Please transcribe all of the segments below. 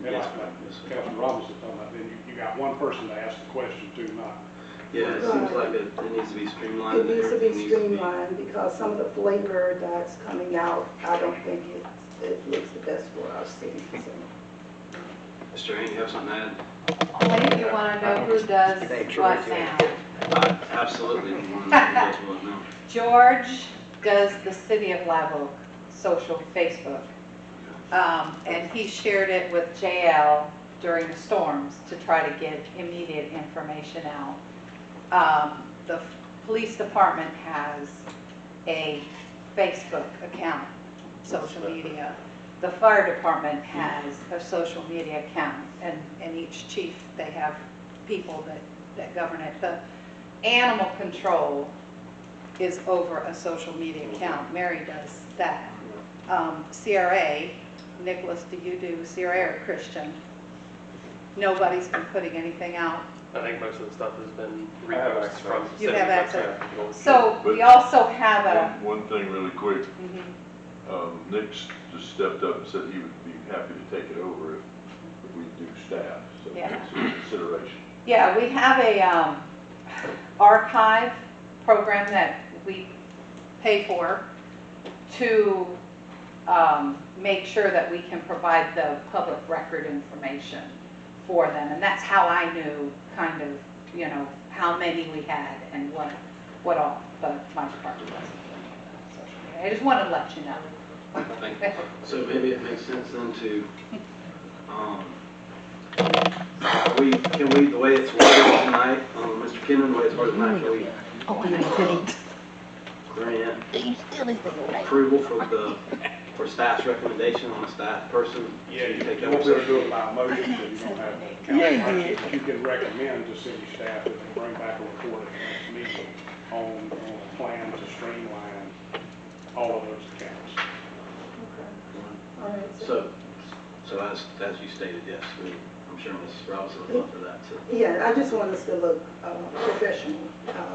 And like Councilman Robinson talking about, then you got one person to ask the question to, not. Yeah, it seems like it needs to be streamlined. It needs to be streamlined because some of the flavor that's coming out, I don't think it looks the best for our city. So. Mr. Rain, you have something to add? Only if you want to know who does what now. Absolutely, if you want to know who does what now. George does the City of Live Oak social Facebook. And he shared it with JL during the storms to try to get immediate information out. The police department has a Facebook account, social media. The fire department has a social media account, and each chief, they have people that govern it. The animal control is over a social media account. Mary does that. CRA, Nicholas, do you do CRA or Christian? Nobody's been putting anything out. I think most of the stuff has been reposts from. You have access. Yeah. So we also have a. One thing really quick, Mhm. Nick just stepped up and said he would be happy to take it over if we do staff, so Yeah. it's a consideration. Yeah, we have a archive program that we pay for to make sure that we can provide the public record information for them. And that's how I knew kind of, you know, how many we had and what all, but my department wasn't doing social media. I just wanted to let you know. Thank you. So maybe it makes sense then to, can we, the way it's worded tonight, Mr. Kennan, the way it's worded tonight, can we grant approval for staff's recommendation on a staff person? Yeah, you take won't that be able to do it by motion, so you don't have council action, but you can recommend to city staff that they bring back a report at the next meeting on a plan to streamline all of those accounts. All right. So as you stated, yes, I'm sure Mrs. Robinson would love for that too. Yeah, I just want us to look professional.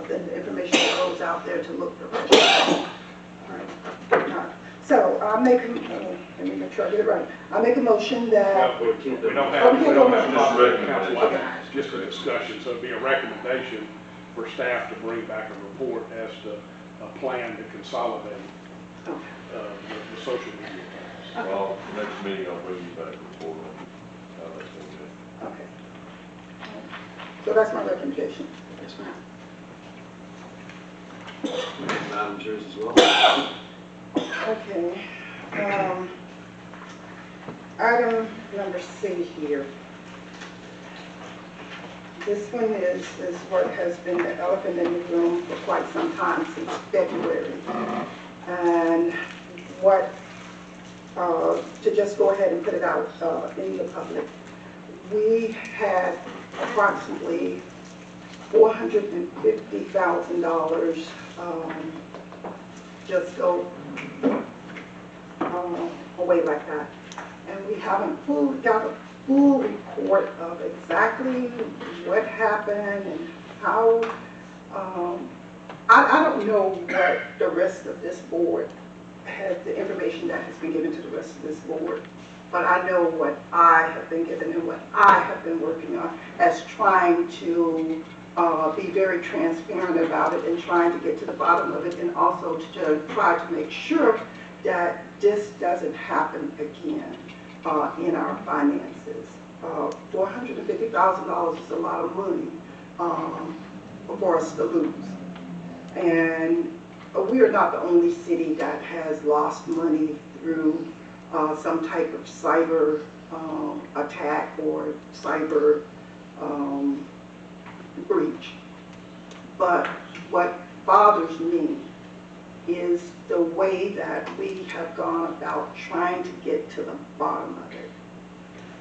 The information that goes out there to look professional. All right. So I'll make let me make sure I get it right. I'll make a motion that. Well, we don't have to council item, it's just a discussion, so it'd be a recommendation for staff to bring back a report as to a plan to consolidate the social media accounts. Well, next meeting I'll bring you back a report on how that's going to Okay. So that's my recommendation. Yes, ma'am. Madam Chair as well. Okay. Item number C here. This one is what has been the elephant in the room for quite some time, since February. And what, to just go ahead and put it out in the public, we had approximately $450,000 just go away like that. And we haven't got a full report of exactly what happened and how, I don't know what the rest of this board has, the information that has been given to the rest of this board, but I know what I have been given and what I have been working on as trying to be very transparent about it and trying to get to the bottom of it, and also to try to make sure that this doesn't happen again in our finances. $450,000 is a lot of money for us to lose. And we are not the only city that has lost money through some type of cyber attack or cyber breach. But what bothers me is the way that we have gone about trying to get to the bottom of it.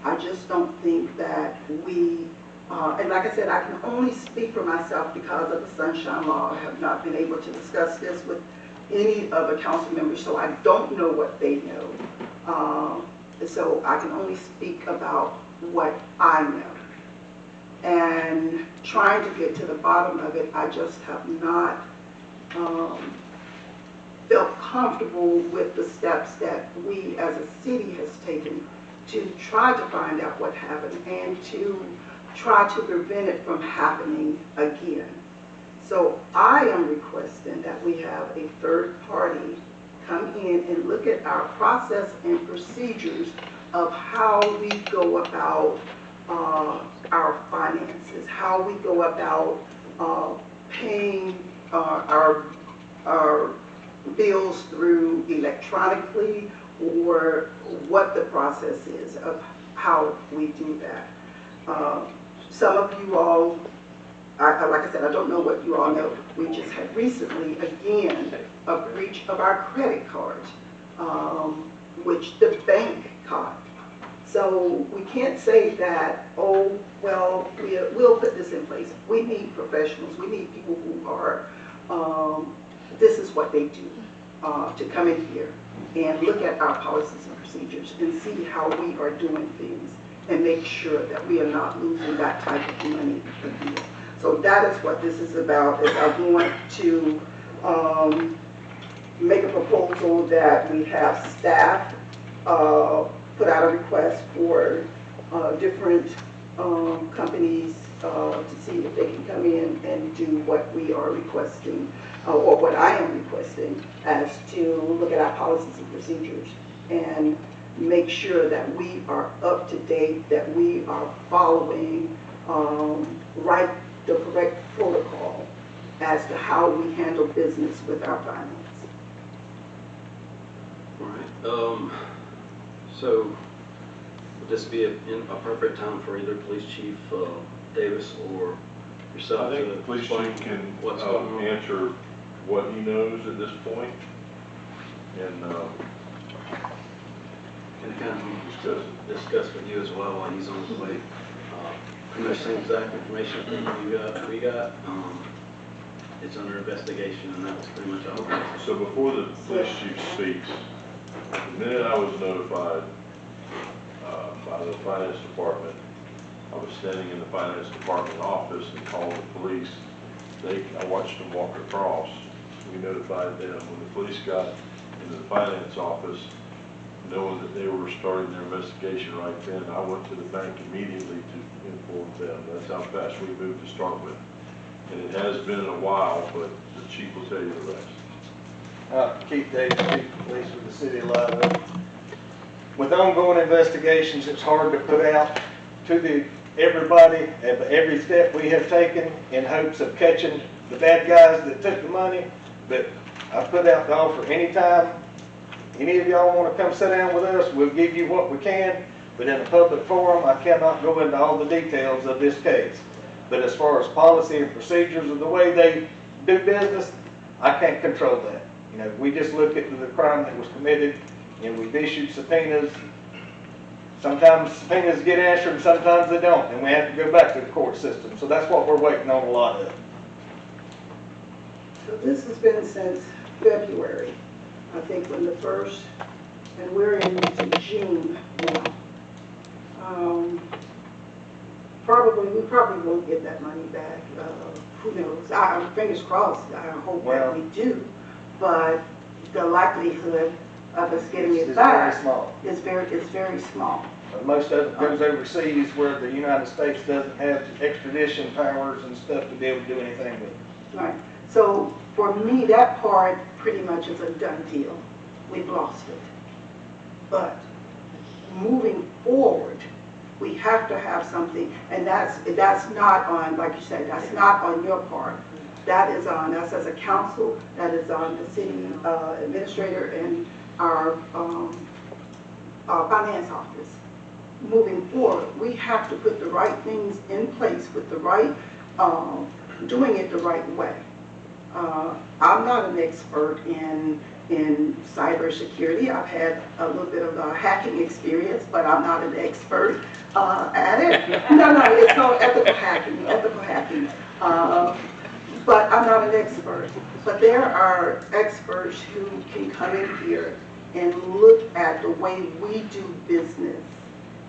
I just don't think that we, and like I said, I can only speak for myself because of the Sunshine Law. I have not been able to discuss this with any other council members, so I don't know what they know. So I can only speak about what I know. And trying to get to the bottom of it, I just have not felt comfortable with the steps that we as a city has taken to try to find out what happened and to try to prevent it from happening again. So I am requesting that we have a third party come in and look at our process and procedures of how we go about our finances, how we go about paying our bills through electronically, or what the process is of how we do that. Some of you all, like I said, I don't know what you all know. We just had recently, again, a breach of our credit cards, which the bank caught. So we can't say that, oh, well, we'll put this in place. We need professionals. We need people who are, this is what they do, to come in here and look at our policies and procedures and see how we are doing things and make sure that we are not losing that type of money again. So that is what this is about, is I want to make a proposal that we have staff put out a request for different companies to see if they can come in and do what we are requesting, or what I am requesting, as to look at our policies and procedures and make sure that we are up to date, that we are following the correct protocol as to how we handle business with our finance. All right. So would this be an appropriate time for either Police Chief Davis or yourself I think to the police explain chief can what's going on? answer what he knows at this point and Can kind discuss of discuss with you as well while he's on his way. Pretty much same exact information that we got. It's under investigation, and that's pretty much all. it. So before the police chief speaks, the minute I was notified by the finance department, I was standing in the finance department office and called the police. I watched them walk across. We notified them. When the police got into the finance office, knowing that they were starting their investigation right then, I went to the bank immediately to inform them. That's how fast we moved to start with. And it has been a while, but the chief will tell you the rest. Keith Davis, Chief of Police with the City of Live Oak. With ongoing investigations, it's hard to put out to everybody every step we have taken in hopes of catching the bad guys that took the money. But I put out the offer anytime any of y'all want to come sit down with us, we'll give you what we can. But in a public forum, I cannot go into all the details of this case. But as far as policy and procedures of the way they do business, I can't control that. You know, we just look at the crime that was committed, and we've issued subpoenas. Sometimes subpoenas get answered, and sometimes they don't, and we have to go back to the court system. So that's what we're waiting on a lot of. So this has been since February, I think, when the first, and we're into June now. We probably won't get that money back. Who knows? Fingers crossed. I hope that we do. But the likelihood of us getting it back is very small. Most of it goes overseas where the United States doesn't have extradition powers and stuff to be able to do anything with it. Right. So for me, that part pretty much is a done deal. We've lost it. But moving forward, we have to have something, and that's not on, like you said, that's not on your part. That is on us as a council, that is on the city administrator and our finance office. Moving forward, we have to put the right things in place with the right, doing it the right way. I'm not an expert in cybersecurity. I've had a little bit of hacking experience, but I'm not an expert at it. No, it's called ethical hacking. But I'm not an expert. But there are experts who can come in here and look at the way we do business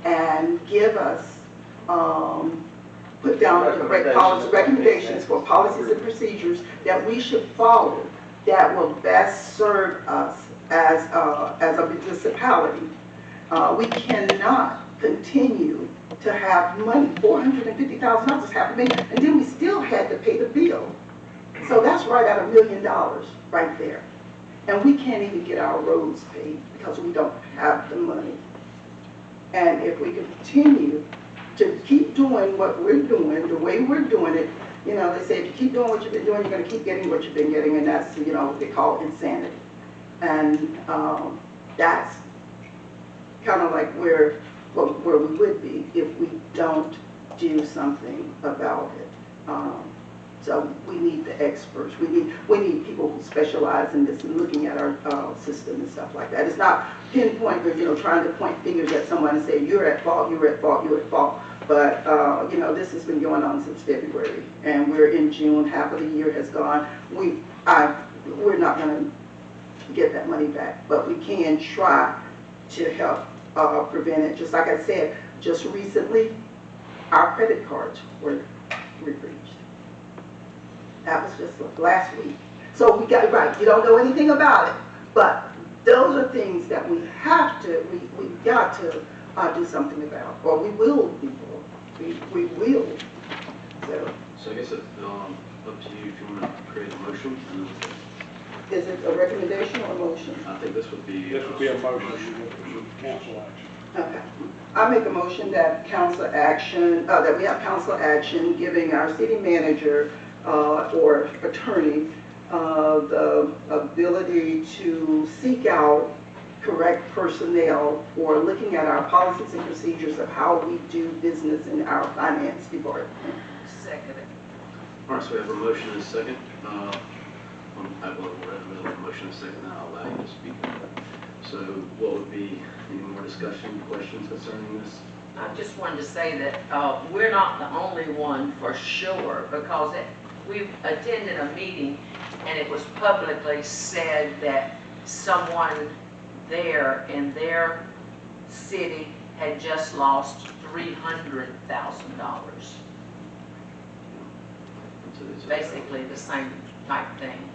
and give us, put down the correct policy recommendations for policies and procedures that we should follow that will best serve us as a municipality. We cannot continue to have money, $450,000, half a million, and then we still had to pay the bill. So that's right at $1 million right there. And we can't even get our roads paid because we don't have the money. And if we continue to keep doing what we're doing, the way we're doing it, you know, they say if you keep doing what you've been doing, you're going to keep getting what you've been getting, and that's, you know, what they call insanity. And that's kind of like where we would be if we don't do something about it. So we need the experts. We need people who specialize in this and looking at our system and stuff like that. It's not pinpoint or, you know, trying to point fingers at someone and say, you're at fault, you're at fault, you're at fault. But, you know, this has been going on since February, and we're in June, half of the year has gone. We're not going to get that money back, but we can try to help prevent it. Just like I said, just recently, our credit cards were breached. That was just last week. So we got, right, you don't know anything about it, but those are things that we have to, we've got to do something about, or we will, people. We will. So I guess it's up to you if you want to create a motion. And then Is it a recommendation or a motion? I think this would be. This would be a motion, council action. Okay. I make a motion that council action, that we have council action giving our city manager or attorney the ability to seek out correct personnel for looking at our policies and procedures of how we do business in our finance department. Second. All right, so we have a motion and a second. We're in the middle of a motion and a second, then I'll allow you to speak. So what would be any more discussion, questions concerning this? I just wanted to say that we're not the only one for sure, because we've attended a meeting and it was publicly said that someone there in their city had just lost $300,000. Basically the same type thing.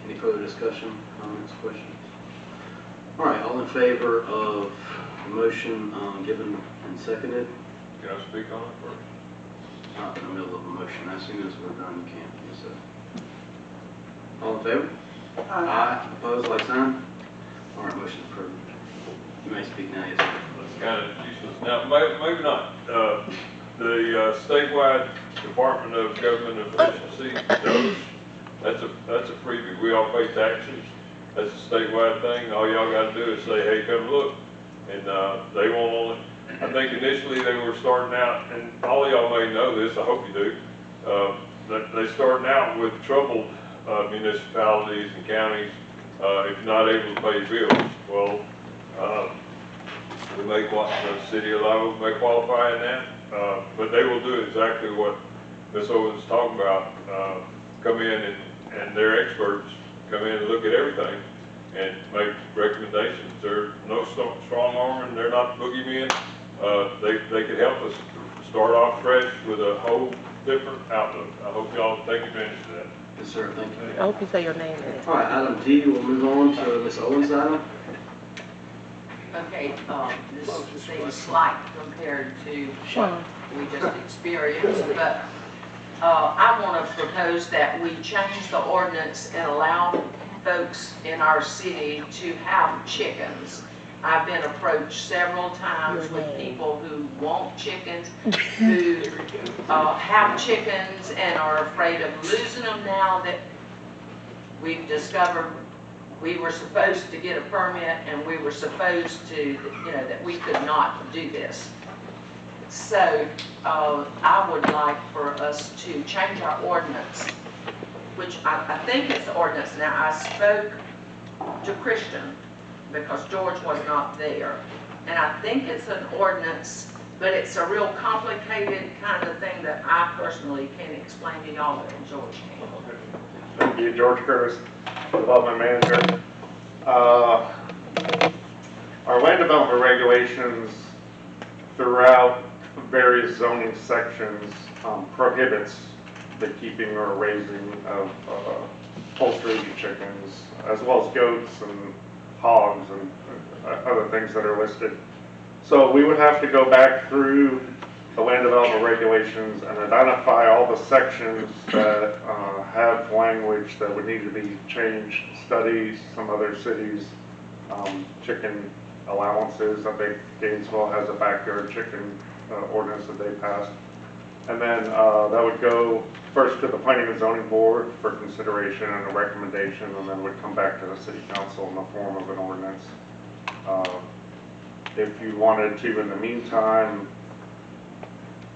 Any further discussion, comments, questions? All right, all in favor of the motion given and seconded? Can I speak on it first? Not in the middle of a motion. As soon as we're done, you can. Yes, sir. All in favor? Aye. Opposed, like sign? All right, motion approved. You may speak now, yes, sir. That's kind of useless. Now, maybe not. The statewide Department of Government Efficiency, that's a freebie. We all pay taxes. That's a statewide thing. All y'all got to do is say, hey, come look. And they won't only, I think initially they were starting out, and all of y'all may know this, I hope you do, that they starting out with troubled municipalities and counties if you're not able to pay bills. Well, the city of Live Oak may qualify in that, but they will do exactly what Ms. Owens is talking about. Come in and their experts come in and look at everything and make recommendations. They're no strong arm, and they're not boogeymen. They could help us start off fresh with a whole different outlook. I hope y'all take advantage of that. Yes, sir. Thank you. I hope you say your name in it. All right, item D, we'll move on to Ms. Owens' item. Okay, this seems slight compared to what we just experienced, but I want to propose that we change the ordinance and allow folks in our city to have chickens. I've been approached several times with people who want chickens, who have chickens and are afraid of losing them now that we've discovered we were supposed to get a permit and we were supposed to, you know, that we could not do this. So I would like for us to change our ordinance, which I think it's the ordinance. Now, I spoke to Christian because George was not there. And I think it's an ordinance, but it's a real complicated kind of thing that I personally can't explain to y'all, and George can. Thank you, George Curtis, Development Manager. Our land development regulations throughout various zoning sections prohibits the keeping or raising of poultry chickens, as well as goats and hogs and other things that are listed. So we would have to go back through the land development regulations and identify all the sections that have language that would need to be changed, study some other cities' chicken allowances. I think Gainesville has a backyard chicken ordinance that they passed. And then that would go first to the Planning and Zoning Board for consideration and a recommendation, and then would come back to the City Council in the form of an ordinance. If you wanted to, in the meantime,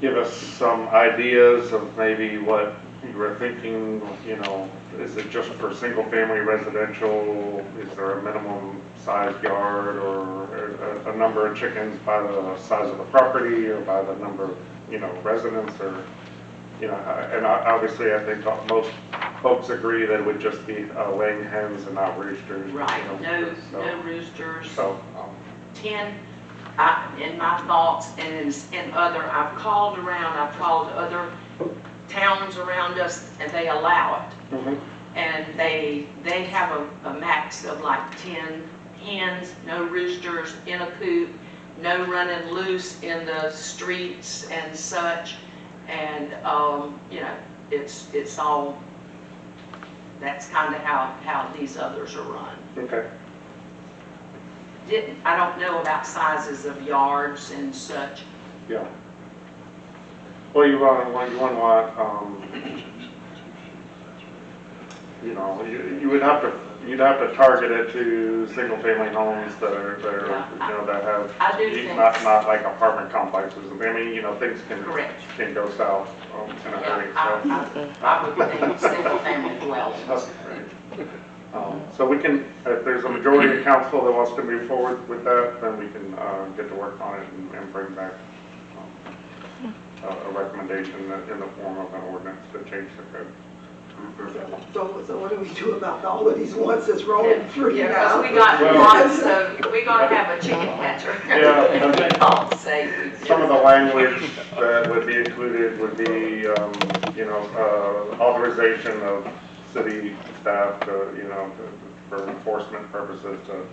give us some ideas of maybe what you were thinking, you know, is it just for single-family residential? Is there a minimum size yard or a number of chickens by the size of the property or by the number of, you know, residents or, you know, and obviously I think most folks agree that it would just be laying hens and not roosters. Right, you know, no roosters. So, 10, in my thoughts, and I've called around, I've called other towns around us, and they allow it. mhm. And they have a max of like 10 hens, no roosters in a coop, no running loose in the streets and such. And, you know, it's all, that's kind of how these others are run. Okay. I don't know about sizes of yards and such. Yeah. Well, you want, you know, you'd have to target it to single-family homes that are, Yeah, you know, that have, I do think. not like apartment complexes. I mean, you know, things Correct. can go south in a hurry, so. I would think single-family dwellings. So we can, if there's a majority of council that wants to move forward with that, then we can get to work on it and bring back a recommendation in the form of an ordinance to change the code. So what do we do about all of these ones that's rolling through Yeah, now? because we got Well- lots of, we're gonna have a chicken catcher. Yeah. I'll say. Some of the language that would be included would be, you know, authorization of city staff to, you know, for enforcement purposes to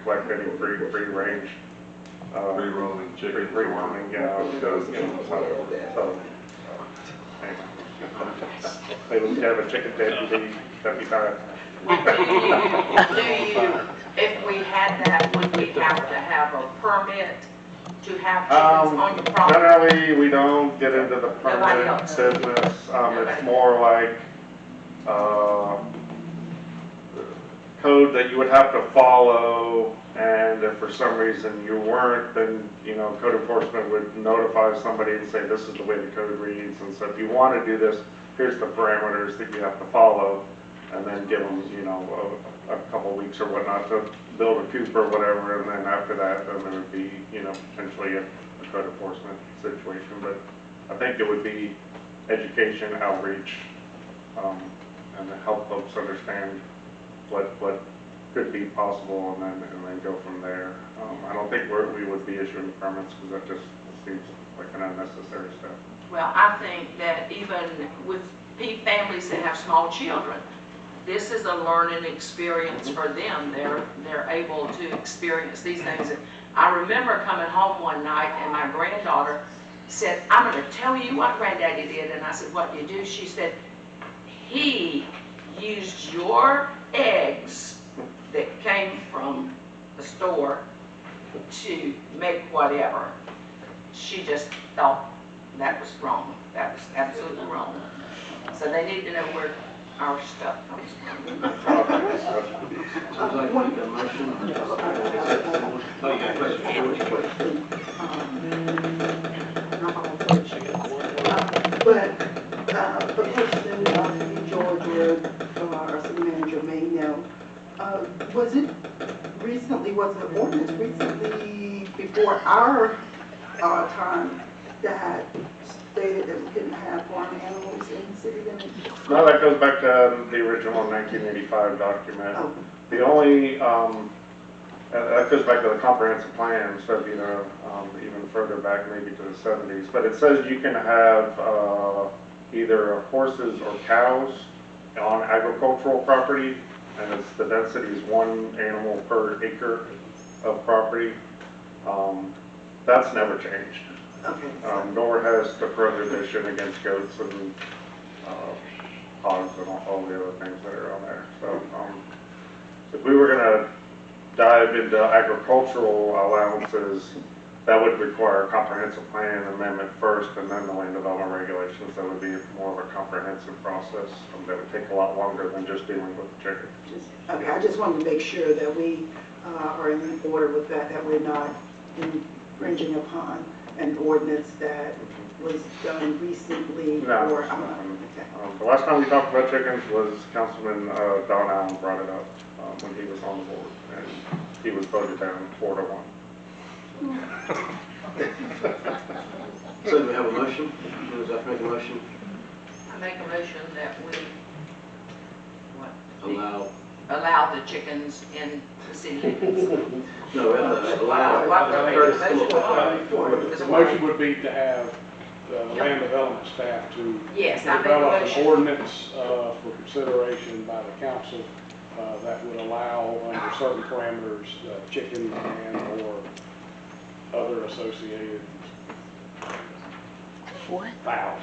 collect any free range. Free roaming chickens. Free roaming, yeah, so, anyway. Maybe we could have a chicken deputy, deputy. If we had that, would we have to have a permit to have chickens on your property? Generally, we don't get into the Nobody permit else. business. Nobody. It's more like, code that you would have to follow, and if for some reason you weren't, then, you know, code enforcement would notify somebody and say, this is the way the code reads, and so if you want to do this, here's the parameters that you have to follow, and then give them, you know, a couple weeks or whatnot to build a coop or whatever, and then after that, then there would be, you know, potentially a code enforcement situation, but I think it would be education, outreach, and to help folks understand what could be possible, and then go from there. I don't think we would be issuing permits, because that just seems like an unnecessary step. Well, I think that even with families that have small children, this is a learning experience for them. They're able to experience these things. And I remember coming home one night and my granddaughter said, I'm going to tell you what Granddaddy did. And I said, what do you do? She said, he used your eggs that came from the store to make whatever. She just thought that was wrong. That was absolutely wrong. So they need to know where our stuff comes from. Sounds like we got a motion. Oh, you got a question? But the person in Georgia, our city manager may know, was it an ordinance recently before our time that stated that we couldn't have farm animals in the city limits? No, that goes back to the original 1985 document. Oh. The only, that goes back to the comprehensive plan, so, you know, even further back, maybe to the 70s. But it says you can have either horses or cows on agricultural property, and it's, the density is 1 animal per acre of property. That's never changed. Okay, Nor has the prohibition against goats and hogs and all the other things that are on there. So if we were gonna dive into agricultural allowances, that would require a comprehensive plan amendment first and then the land development regulations. That would be more of a comprehensive process that would take a lot longer than just dealing with the chickens. okay, I just wanted to make sure that we are in order with that, that we're not infringing upon an ordinance that was done recently No. or, okay. The last time we talked about chickens was Councilman Don Allen brought it up when he was on the board, and he was voted down 4-1. So do we have a motion? Would you like to make a motion? I make a motion that we, what? Allow, Allow the chickens in the city limits. no, we have to allow. Why would I make a motion The for? motion would be to have the land development staff to Yes, I make a develop motion. an ordinance for consideration by the council that would allow under certain parameters chicken and or other associated fowl.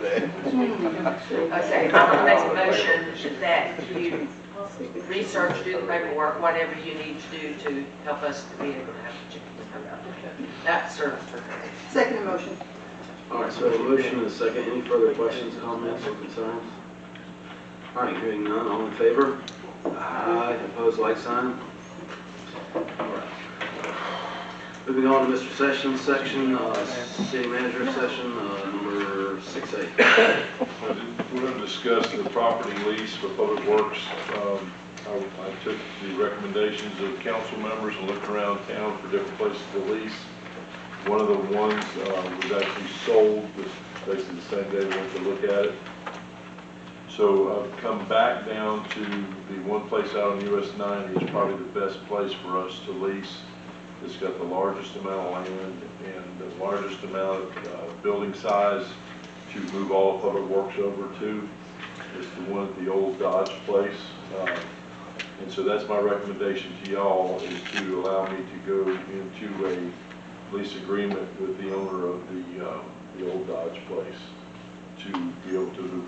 Okay, I'm gonna make a motion that you research, do the paperwork, whatever you need to do to help us to be able to have the chickens. That's service for her. Second motion. All right, so we have a motion and a second. Any further questions, comments, or concerns? All right, hearing none, all in favor? Aye. Opposed, like sign? All right. Moving on to Mr. Sessions' section, city manager session, number 6A. We're going to discuss the property lease for Public Works. I took the recommendations of council members and looked around town for different places to lease. One of the ones was actually sold, was basically the same day we went to look at it. So I've come back down to the one place out on US 90 is probably the best place for us to lease. It's got the largest amount of land and the largest amount of building size to move all of Public Works over to. It's the one at the old Dodge place. And so that's my recommendation to y'all, is to allow me to go into a lease agreement with the owner of the old Dodge place to be able to move